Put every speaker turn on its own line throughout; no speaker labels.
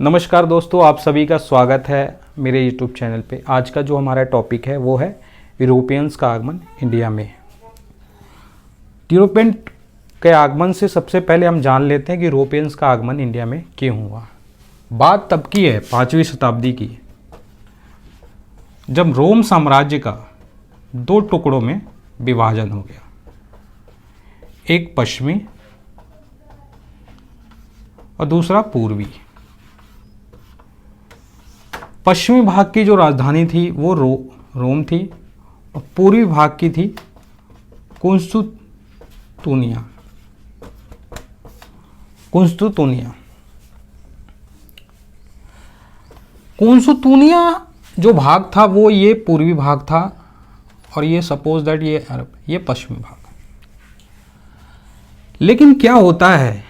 नमस्कार दोस्तों, आप सभी का स्वागत है मेरे YouTube चैनल पे। आज का जो हमारा टॉपिक है वो है यूरोपियंस का आगमन इंडिया में। यूरोपियन के आगमन से सबसे पहले हम जान लेते हैं कि यूरोपियंस का आगमन इंडिया में क्यों हुआ। बात तब की है 5वीं शताब्दी की, जब रोम साम्राज्य का 2 टुकड़ों में विभाजन हो गया, एक पश्चिमी और दूसरा पूर्वी। पश्चिमी भाग की जो राजधानी थी वो रोम थी और पूर्वी भाग की थी कुंस्तुतुनिया। कुंस्तुतुनिया जो भाग था वो ये पूर्वी भाग था और ये सपोज दैट ये पश्चिमी भाग। लेकिन क्या होता है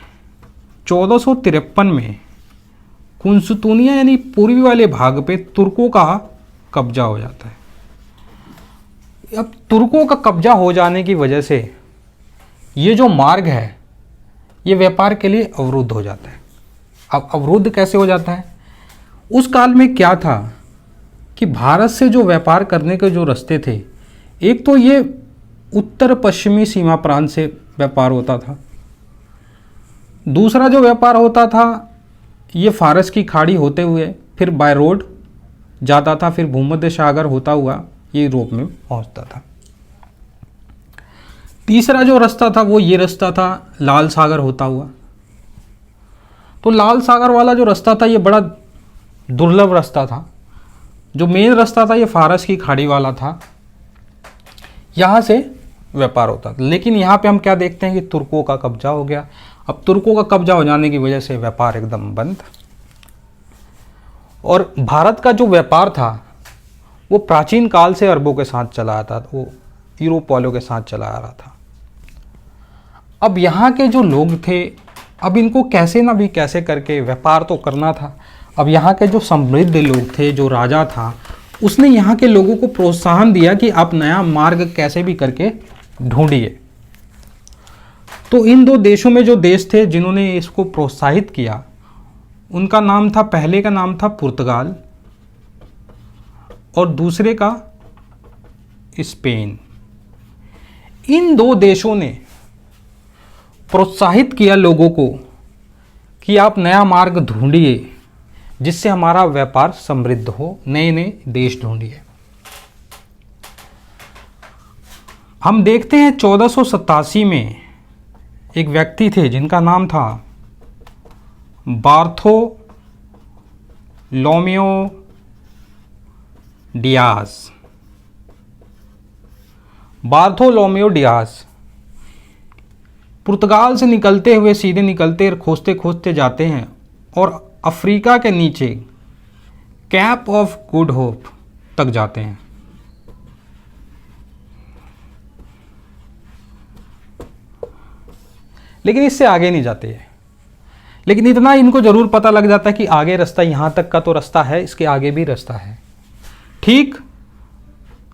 1453 में कुंस्तुतुनिया यानी पूर्वी वाले भाग पे तुर्कों का कब्जा हो जाता है। अब तुर्कों का कब्जा हो जाने की वजह से ये जो मार्ग है ये व्यापार के लिए अवरुद्ध हो जाता है। अब अवरुद्ध कैसे हो जाता है? उस काल में क्या था कि भारत से जो व्यापार करने के जो रास्ते थे, एक तो ये उत्तर पश्चिमी सीमा प्रांत से व्यापार होता था, दूसरा जो व्यापार होता था ये फारस की खाड़ी होते हुए फिर बाय रोड जाता था, फिर भूमध्य सागर होता हुआ ये यूरोप में पहुंचता था। तीसरा जो रास्ता था वो ये रास्ता था लाल सागर होता हुआ। तो लाल सागर वाला जो रास्ता था ये बड़ा दुर्लभ रास्ता था। जो मेन रास्ता था ये फारस की खाड़ी वाला था, यहाँ से व्यापार होता था। लेकिन यहाँ पे हम क्या देखते हैं कि तुर्कों का कब्जा हो गया। अब तुर्कों का कब्जा हो जाने की वजह से व्यापार एकदम बंद, और भारत का जो व्यापार था वो प्राचीन काल से अरबों के साथ चला आता था, वो यूरोप वालों के साथ चला आ रहा था। अब यहाँ के जो लोग थे, अब इनको कैसे ना भी कैसे करके व्यापार तो करना था। अब यहाँ के जो समृद्ध लोग थे, जो राजा था, उसने यहाँ के लोगों को प्रोत्साहन दिया कि आप नया मार्ग कैसे भी करके ढूंढिए। तो इन 2 देशों में जो देश थे जिन्होंने इसको प्रोत्साहित किया, उनका नाम था, पहले का नाम था पुर्तगाल और दूसरे का स्पेन। इन 2 देशों ने प्रोत्साहित किया लोगों को कि आप नया मार्ग ढूंढिए जिससे हमारा व्यापार समृद्ध हो, नए नए देश ढूंढिए। हम देखते हैं 1487 में एक व्यक्ति थे जिनका नाम था बार्थोलोमेओ डियाज। बार्थोलोमेओ डियाज पुर्तगाल से निकलते हुए सीधे निकलते और खोजते खोजते जाते हैं और अफ्रीका के नीचे कैप ऑफ गुड होप तक जाते हैं। लेकिन इससे आगे नहीं जाते हैं। लेकिन इतना इनको जरूर पता लग जाता है कि आगे रास्ता, यहाँ तक का तो रास्ता है, इसके आगे भी रास्ता है। ठीक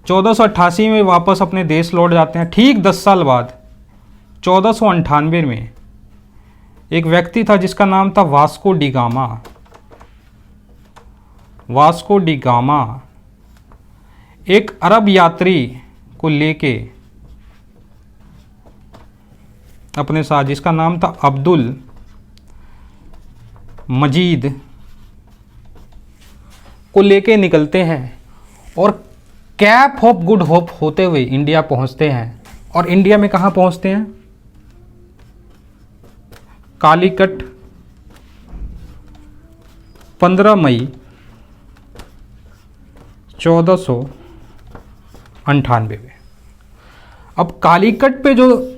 1488 में वापस अपने देश लौट जाते हैं। ठीक 10 साल बाद 1498 में एक व्यक्ति था जिसका नाम था Vasco D gamma. Vasco D gamma एक अरब यात्री को लेके अपने साथ, जिसका नाम था अब्दुल मजीद, को लेके निकलते हैं और कैप ऑफ गुड होप होते हुए इंडिया पहुंचते हैं। और इंडिया में कहाँ पहुंचते हैं? कालीकट 15 मई 1498 में। अब कालीकट पे जो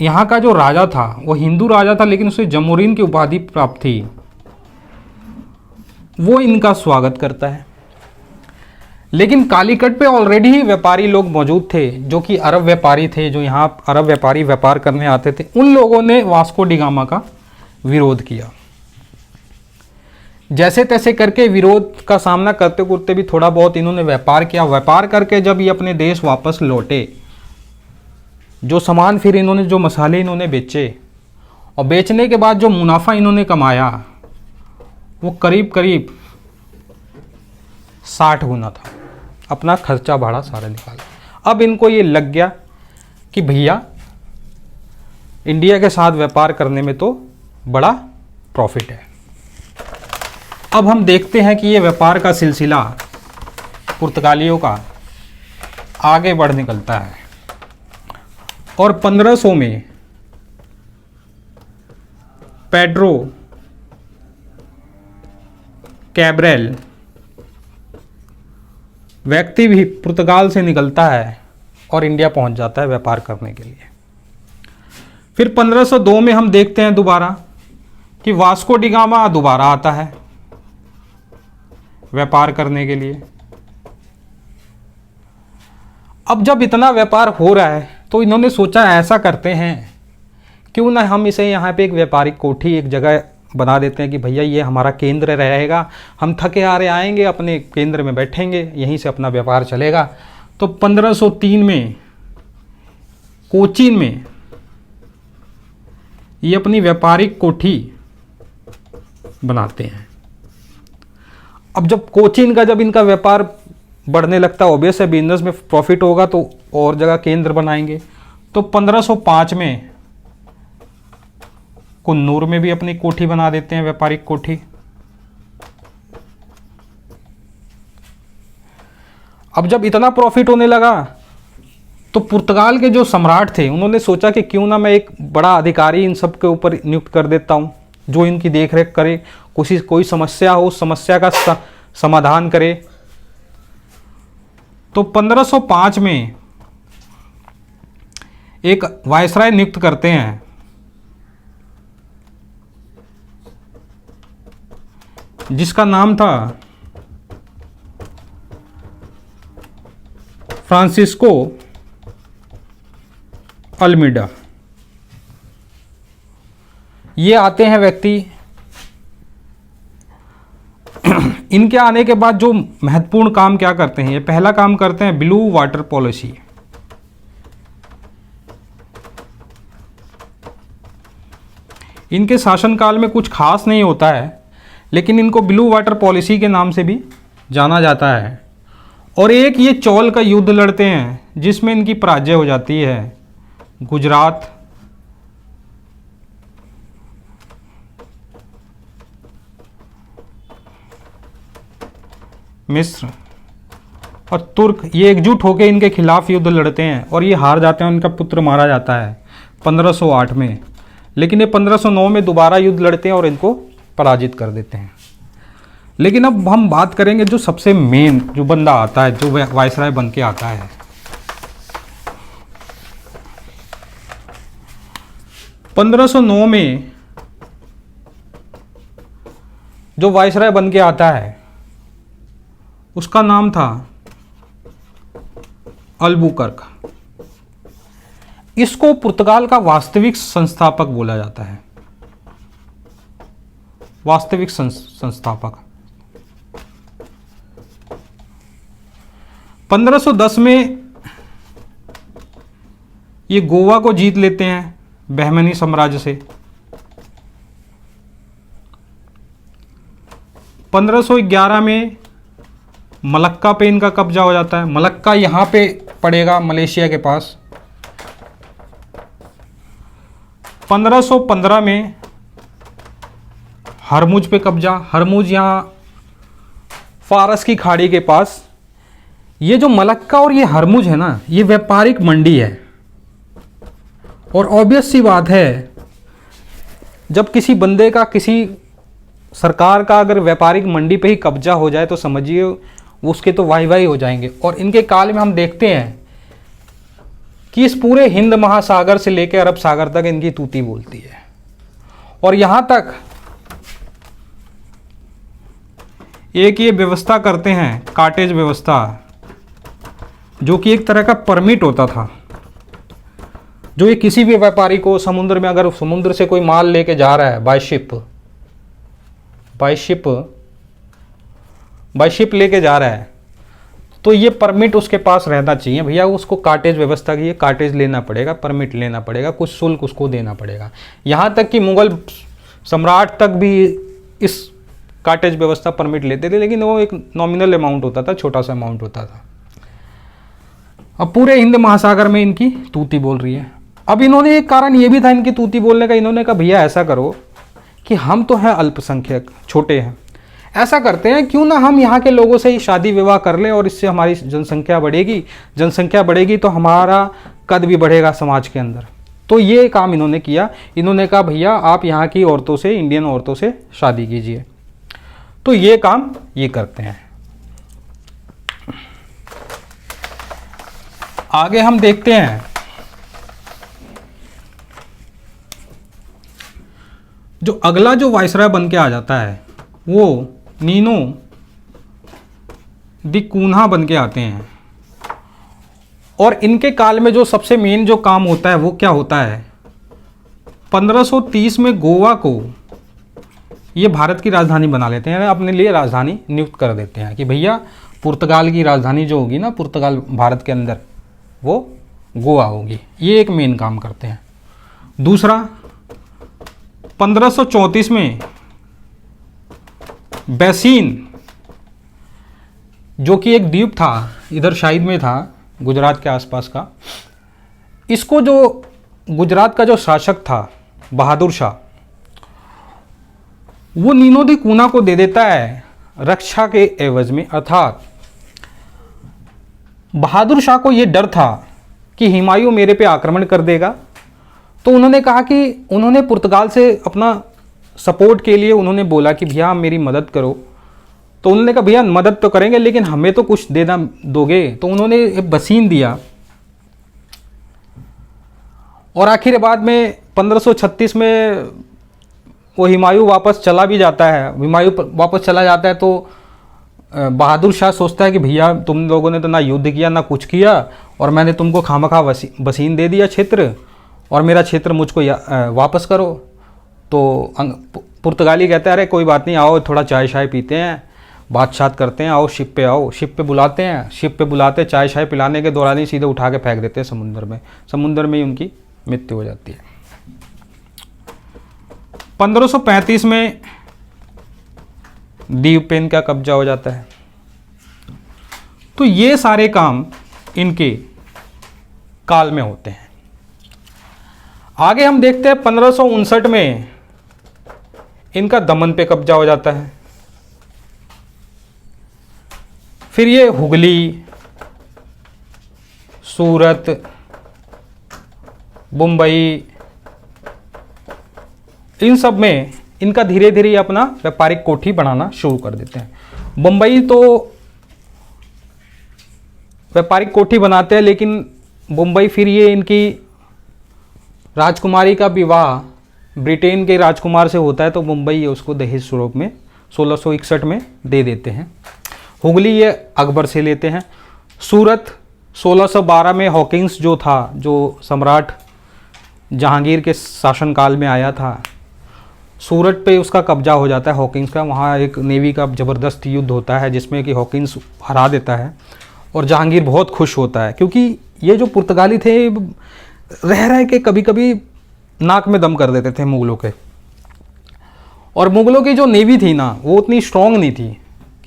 यहाँ का जो राजा था वो हिंदू राजा था, लेकिन उसे जमोरीन की उपाधि प्राप्त थी। वो इनका स्वागत करता है। लेकिन कालीकट पे ऑलरेडी ही व्यापारी लोग मौजूद थे जो कि अरब व्यापारी थे, जो यहाँ अरब व्यापारी व्यापार करने आते थे। उन लोगों ने वास्को डी गामा का विरोध किया। जैसे तैसे करके विरोध का सामना करते करते भी थोड़ा बहुत इन्होंने व्यापार किया। व्यापार करके जब ये अपने देश वापस लौटे, जो सामान फिर इन्होंने, जो मसाले इन्होंने बेचे और बेचने के बाद जो मुनाफा इन्होंने कमाया वो करीब करीब 60 गुना था। अपना खर्चा भाड़ा सारा निकाला। अब इनको ये लग गया कि भैया इंडिया के साथ व्यापार करने में तो बड़ा प्रॉफिट है। अब हम देखते हैं कि ये व्यापार का सिलसिला पुर्तगालियों का आगे बढ़ निकलता है और 1500 में पेड्रो कैब्रेल व्यक्ति भी पुर्तगाल से निकलता है और इंडिया पहुंच जाता है व्यापार करने के लिए। फिर 1502 में हम देखते हैं दोबारा कि वास्को डी गामा दोबारा आता है व्यापार करने के लिए। अब जब इतना व्यापार हो रहा है तो इन्होंने सोचा ऐसा करते हैं, क्यों ना हम इसे यहाँ पे एक व्यापारिक कोठी एक जगह बना देते हैं कि भैया ये हमारा केंद्र रहेगा, हम थके हारे आएंगे अपने केंद्र में बैठेंगे, यहीं से अपना व्यापार चलेगा। तो 1503 में कोचीन में ये अपनी व्यापारिक कोठी बनाते हैं। अब जब कोचीन का जब इनका व्यापार बढ़ने लगता है, ऑब्वियस है बिजनेस में प्रॉफिट होगा तो और जगह केंद्र बनाएंगे। तो 1505 में कुन्नूर में भी अपनी कोठी बना देते हैं, व्यापारिक कोठी। अब जब इतना प्रॉफिट होने लगा तो पुर्तगाल के जो सम्राट थे उन्होंने सोचा कि क्यों ना मैं एक बड़ा अधिकारी इन सब के ऊपर नियुक्त कर देता हूं जो इनकी देखरेख करे, कोई समस्या हो उस समस्या का समाधान करे। तो 1505 में एक वायसराय नियुक्त करते हैं जिसका नाम था फ्रांसिस्को अल्मीडा। ये आते हैं व्यक्ति। इनके आने के बाद जो महत्वपूर्ण काम क्या करते हैं, ये पहला काम करते हैं ब्लू वाटर पॉलिसी। इनके शासनकाल में कुछ खास नहीं होता है, लेकिन इनको ब्लू वाटर पॉलिसी के नाम से भी जाना जाता है। और एक ये चौल का युद्ध लड़ते हैं जिसमें इनकी पराजय हो जाती है। गुजरात, मिस्र और तुर्क ये एकजुट होकर इनके खिलाफ युद्ध लड़ते हैं और ये हार जाते हैं, उनका पुत्र मारा जाता है 1508 में। लेकिन ये 1509 में दोबारा युद्ध लड़ते हैं और इनको पराजित कर देते हैं। लेकिन अब हम बात करेंगे जो सबसे मेन जो बंदा आता है, जो वायसराय बन के आता है। (1509) में जो वायसराय बन के आता है उसका नाम था अल्बुकर्क। इसको पुर्तगाल का वास्तविक संस्थापक बोला जाता है, वास्तविक संस्थापक। 1510 में ये गोवा को जीत लेते हैं बहमनी साम्राज्य से। 1511 में मलक्का पे इनका कब्जा हो जाता है। मलक्का यहाँ पे पड़ेगा मलेशिया के पास। 1515 में हरमुज पे कब्जा। हरमुज यहाँ फारस की खाड़ी के पास। ये जो मलक्का और ये हरमुज है ना, ये व्यापारिक मंडी है। और ऑब्वियस सी बात है, जब किसी बंदे का किसी सरकार का अगर व्यापारिक मंडी पे ही कब्जा हो जाए तो समझिए उसके तो वाही वाही हो जाएंगे। और इनके काल में हम देखते हैं कि इस पूरे हिंद महासागर से लेकर अरब सागर तक इनकी तूती बोलती है। और यहाँ तक एक ये व्यवस्था करते हैं, काटेज व्यवस्था, जो कि एक तरह का परमिट होता था, जो ये किसी भी व्यापारी को समुद्र में अगर समुद्र से कोई माल लेके जा रहा है बाय शिप लेके जा रहा है, तो ये परमिट उसके पास रहना चाहिए। भैया उसको काटेज व्यवस्था की, काटेज लेना पड़ेगा, परमिट लेना पड़ेगा, कुछ शुल्क उसको देना पड़ेगा। यहाँ तक कि मुगल सम्राट तक भी इस कार्टेज व्यवस्था परमिट लेते थे, लेकिन वो एक नॉमिनल अमाउंट होता था, छोटा सा अमाउंट होता था। अब पूरे हिंद महासागर में इनकी तूती बोल रही है। अब इन्होंने एक कारण ये भी था इनकी तूती बोलने का, इन्होंने कहा भैया ऐसा करो कि हम तो हैं अल्पसंख्यक, छोटे हैं, ऐसा करते हैं क्यों ना हम यहाँ के लोगों से ही शादी विवाह कर लें और इससे हमारी जनसंख्या बढ़ेगी, जनसंख्या बढ़ेगी तो हमारा कद भी बढ़ेगा समाज के अंदर। तो ये काम इन्होंने किया। इन्होंने कहा भैया आप यहाँ की औरतों से, इंडियन औरतों से शादी कीजिए। तो ये काम ये करते हैं। आगे हम देखते हैं जो अगला जो वायसराय बन के आ जाता है वो नीनो दी कून्हा बन के आते हैं। और इनके काल में जो सबसे मेन जो काम होता है वो क्या होता है, 1530 में गोवा को ये भारत की राजधानी बना लेते हैं, अपने लिए राजधानी नियुक्त कर देते हैं कि भैया पुर्तगाल की राजधानी जो होगी ना, पुर्तगाल भारत के अंदर, वो गोवा होगी। ये एक मेन काम करते हैं। दूसरा 1534 में बैसीन जो कि एक द्वीप था, इधर शायद में था, गुजरात के आसपास का, इसको जो गुजरात का जो शासक था बहादुर शाह, वो नीनो दी कूना को दे देता है रक्षा के एवज में। अर्थात बहादुर शाह को ये डर था कि हुमायूं मेरे पे आक्रमण कर देगा, तो उन्होंने कहा कि उन्होंने पुर्तगाल से अपना सपोर्ट के लिए उन्होंने बोला कि भैया मेरी मदद करो। तो उन्होंने कहा भैया मदद तो करेंगे लेकिन हमें तो कुछ देना दोगे। तो उन्होंने एक बसीन दिया और आखिर बाद में 1536 में वो हुमायूं वापस चला भी जाता है। हुमायूं वापस चला जाता है तो बहादुर शाह सोचता है कि भैया तुम लोगों ने तो ना युद्ध किया ना कुछ किया और मैंने तुमको खामखा बसीन दे दिया क्षेत्र, और मेरा क्षेत्र मुझको वापस करो। तो पुर्तगाली कहता है अरे कोई बात नहीं, आओ थोड़ा चाय शाय पीते हैं, बातचीत करते हैं, आओ शिप पे आओ। शिप पे बुलाते हैं, शिप पे बुलाते चाय शाय पिलाने के दौरान ही सीधे उठा के फेंक देते हैं समुद्र में। समुद्र में ही उनकी मृत्यु हो जाती है। 1535 में द्वीप पे इनका कब्जा हो जाता है। तो ये सारे काम इनके काल में होते हैं। आगे हम देखते हैं 1559 में इनका दमन पे कब्जा हो जाता है। फिर ये हुगली, सूरत, मुंबई, इन सब में इनका धीरे धीरे अपना व्यापारिक कोठी बनाना शुरू कर देते हैं। मुंबई तो व्यापारिक कोठी बनाते हैं, लेकिन मुंबई फिर ये इनकी राजकुमारी का विवाह ब्रिटेन के राजकुमार से होता है, तो मुंबई उसको दहेज स्वरूप में 1661 में दे देते हैं। हुगली ये अकबर से लेते हैं। सूरत 1612 में हॉकिंस जो था, जो सम्राट जहांगीर के शासनकाल में आया था, सूरत पे उसका कब्जा हो जाता है हॉकिंस का। वहाँ एक नेवी का ज़बरदस्त युद्ध होता है जिसमें कि हॉकिंस हरा देता है और जहांगीर बहुत खुश होता है, क्योंकि ये जो पुर्तगाली थे रह के कभी कभी नाक में दम कर देते थे मुगलों के। और मुगलों की जो नेवी थी ना, वो उतनी स्ट्रॉन्ग नहीं थी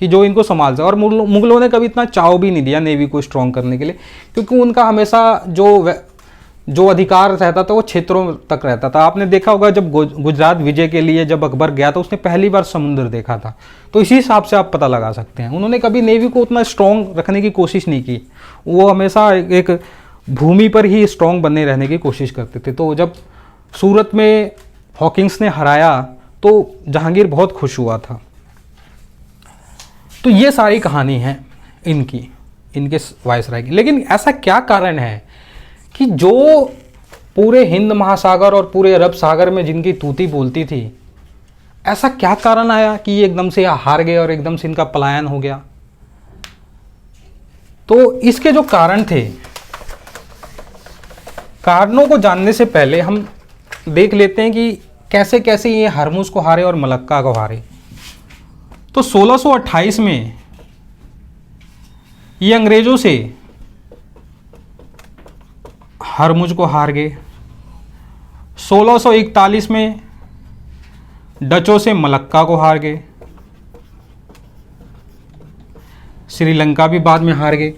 कि जो इनको संभाल सके। और मुगलों ने कभी इतना चाव भी नहीं दिया नेवी को स्ट्रॉन्ग करने के लिए, क्योंकि उनका हमेशा जो अधिकार रहता था वो क्षेत्रों तक रहता था। आपने देखा होगा जब गुजरात विजय के लिए जब अकबर गया तो उसने पहली बार समुद्र देखा था, तो इसी हिसाब से आप पता लगा सकते हैं। उन्होंने कभी नेवी को उतना स्ट्रॉन्ग रखने की कोशिश नहीं की, वो हमेशा एक भूमि पर ही स्ट्रॉन्ग बने रहने की कोशिश करते थे। तो जब सूरत में हॉकिंस ने हराया तो जहांगीर बहुत खुश हुआ था। तो ये सारी कहानी है इनके वायसराय की। लेकिन ऐसा क्या कारण है कि जो पूरे हिंद महासागर और पूरे अरब सागर में जिनकी तूती बोलती थी, ऐसा क्या कारण आया कि ये एकदम से हार गए और एकदम से इनका पलायन हो गया? तो इसके जो कारण थे, कारणों को जानने से पहले हम देख लेते हैं कि कैसे कैसे ये हरमुज को हारे और मलक्का को हारे। तो 1628 में ये अंग्रेजों से हरमुज को हार गए। 1641 में डचों से मलक्का को हार गए। श्रीलंका भी बाद में हार गए।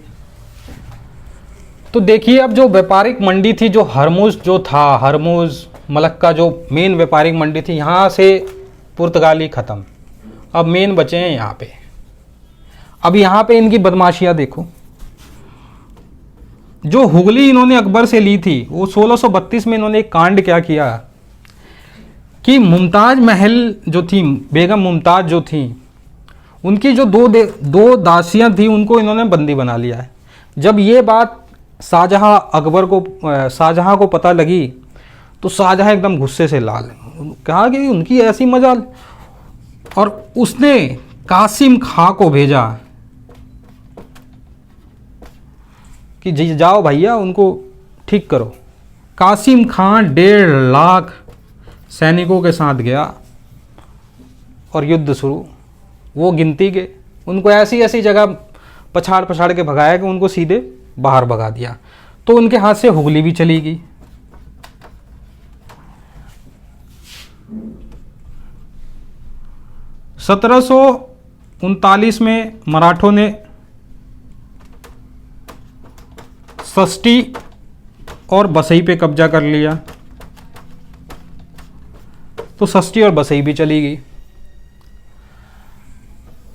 तो देखिए अब जो व्यापारिक मंडी थी, जो हरमुज जो था, हरमुज मलक्का जो मेन व्यापारिक मंडी थी, यहाँ से पुर्तगाली ख़त्म। अब मेन बचे हैं यहाँ पे। अब यहाँ पे इनकी बदमाशियाँ देखो। जो हुगली इन्होंने अकबर से ली थी, वो 1632 में इन्होंने एक कांड क्या किया कि मुमताज महल जो थी, बेगम मुमताज जो थी, उनकी जो दो दासियां थी, उनको इन्होंने बंदी बना लिया है। जब ये बात शाहजहां को पता लगी तो शाहजहां एकदम गुस्से से लाल, कहा कि उनकी ऐसी मजाल, और उसने कासिम खां को भेजा कि जाओ भैया उनको ठीक करो। कासिम खां 1.5 लाख सैनिकों के साथ गया और युद्ध शुरू। वो गिनती के उनको ऐसी ऐसी जगह पछाड़ पछाड़ के भगाया कि उनको सीधे बाहर भगा दिया। तो उनके हाथ से हुगली भी चली गई। सत्रह सौ 1939 में मराठों ने सस्ती और बसई पे कब्जा कर लिया, तो सस्ती और बसई भी चली गई।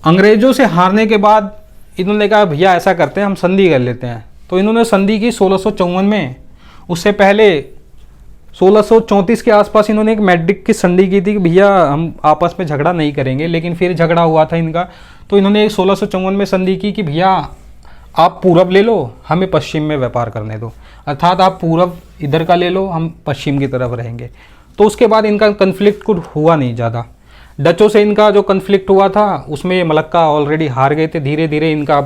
अंग्रेजों से हारने के बाद इन्होंने कहा भैया ऐसा करते हैं, हम संधि कर लेते हैं। तो इन्होंने संधि की 1654 में। उससे पहले 1634 के आसपास इन्होंने एक मैड्रिड की संधि की थी कि भैया हम आपस में झगड़ा नहीं करेंगे, लेकिन फिर झगड़ा हुआ था इनका। तो इन्होंने 1654 में संधि की कि भैया आप पूरब ले लो, हमें पश्चिम में व्यापार करने दो, अर्थात आप पूरब इधर का ले लो, हम पश्चिम की तरफ रहेंगे। तो उसके बाद इनका कन्फ्लिक्ट कुछ हुआ नहीं ज़्यादा। डचों से इनका जो कन्फ्लिक्ट हुआ था उसमें मलक्का ऑलरेडी हार गए थे। धीरे धीरे इनका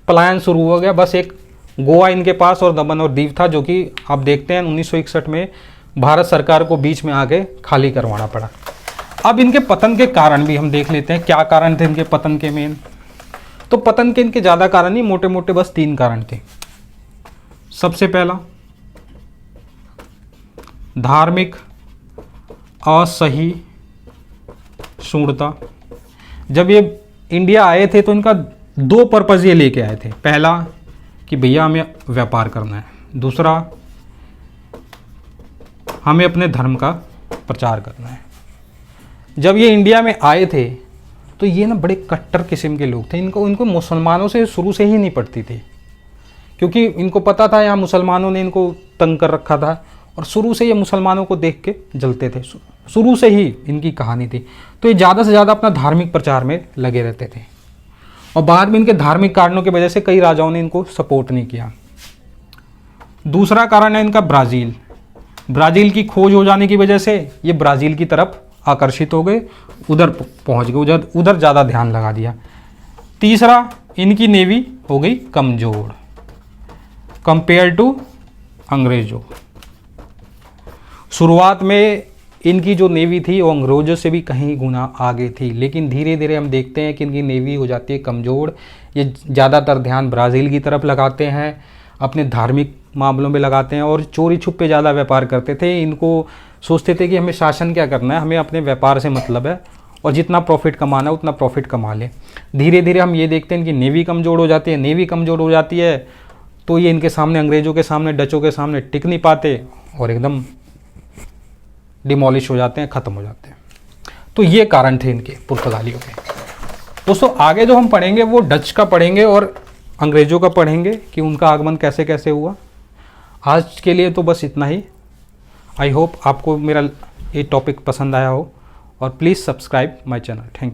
पलायन शुरू हो गया। बस एक गोवा इनके पास और दमन और दीव था, जो कि आप देखते हैं 1961 में भारत सरकार को बीच में आके खाली करवाना पड़ा। अब इनके पतन के कारण भी हम देख लेते हैं, क्या कारण थे इनके पतन के मेन। तो पतन के इनके ज़्यादा कारण नहीं, मोटे मोटे बस 3 कारण थे। सबसे पहला, धार्मिक असहिष्णुता। जब ये इंडिया आए थे तो इनका 2 पर्पज़ ये लेके आए थे। पहला कि भैया हमें व्यापार करना है, दूसरा हमें अपने धर्म का प्रचार करना है। जब ये इंडिया में आए थे तो ये ना बड़े कट्टर किस्म के लोग थे। इनको मुसलमानों से शुरू से ही नहीं पड़ती थी, क्योंकि इनको पता था यहाँ मुसलमानों ने इनको तंग कर रखा था, और शुरू से ये मुसलमानों को देख के जलते थे। शुरू से ही इनकी कहानी थी। तो ये ज़्यादा से ज़्यादा अपना धार्मिक प्रचार में लगे रहते थे, और बाद में इनके धार्मिक कारणों की वजह से कई राजाओं ने इनको सपोर्ट नहीं किया। दूसरा कारण है इनका ब्राज़ील। ब्राज़ील की खोज हो जाने की वजह से ये ब्राज़ील की तरफ आकर्षित हो गए, उधर पहुंच गए, उधर ज़्यादा ध्यान लगा दिया। तीसरा, इनकी नेवी हो गई कमज़ोर कंपेयर टू अंग्रेज़ों। शुरुआत में इनकी जो नेवी थी वो अंग्रेज़ों से भी कहीं गुना आगे थी, लेकिन धीरे धीरे हम देखते हैं कि इनकी नेवी हो जाती है कमज़ोर। ये ज़्यादातर ध्यान ब्राज़ील की तरफ लगाते हैं, अपने धार्मिक मामलों में लगाते हैं, और चोरी छुपे ज़्यादा व्यापार करते थे। इनको सोचते थे कि हमें शासन क्या करना है, हमें अपने व्यापार से मतलब है, और जितना प्रॉफिट कमाना है उतना प्रॉफिट कमा ले। धीरे धीरे हम ये देखते हैं कि नेवी कमज़ोर हो जाती है। नेवी कमज़ोर हो जाती है तो ये इनके सामने, अंग्रेज़ों के सामने, डचों के सामने टिक नहीं पाते, और एकदम डिमोलिश हो जाते हैं, ख़त्म हो जाते हैं। तो ये कारण थे इनके पुर्तगालियों के। दोस्तों आगे जो हम पढ़ेंगे वो डच का पढ़ेंगे और अंग्रेज़ों का पढ़ेंगे कि उनका आगमन कैसे कैसे हुआ। आज के लिए तो बस इतना ही। आई होप आपको मेरा ये टॉपिक पसंद आया हो, और please subscribe my channel. Thank you.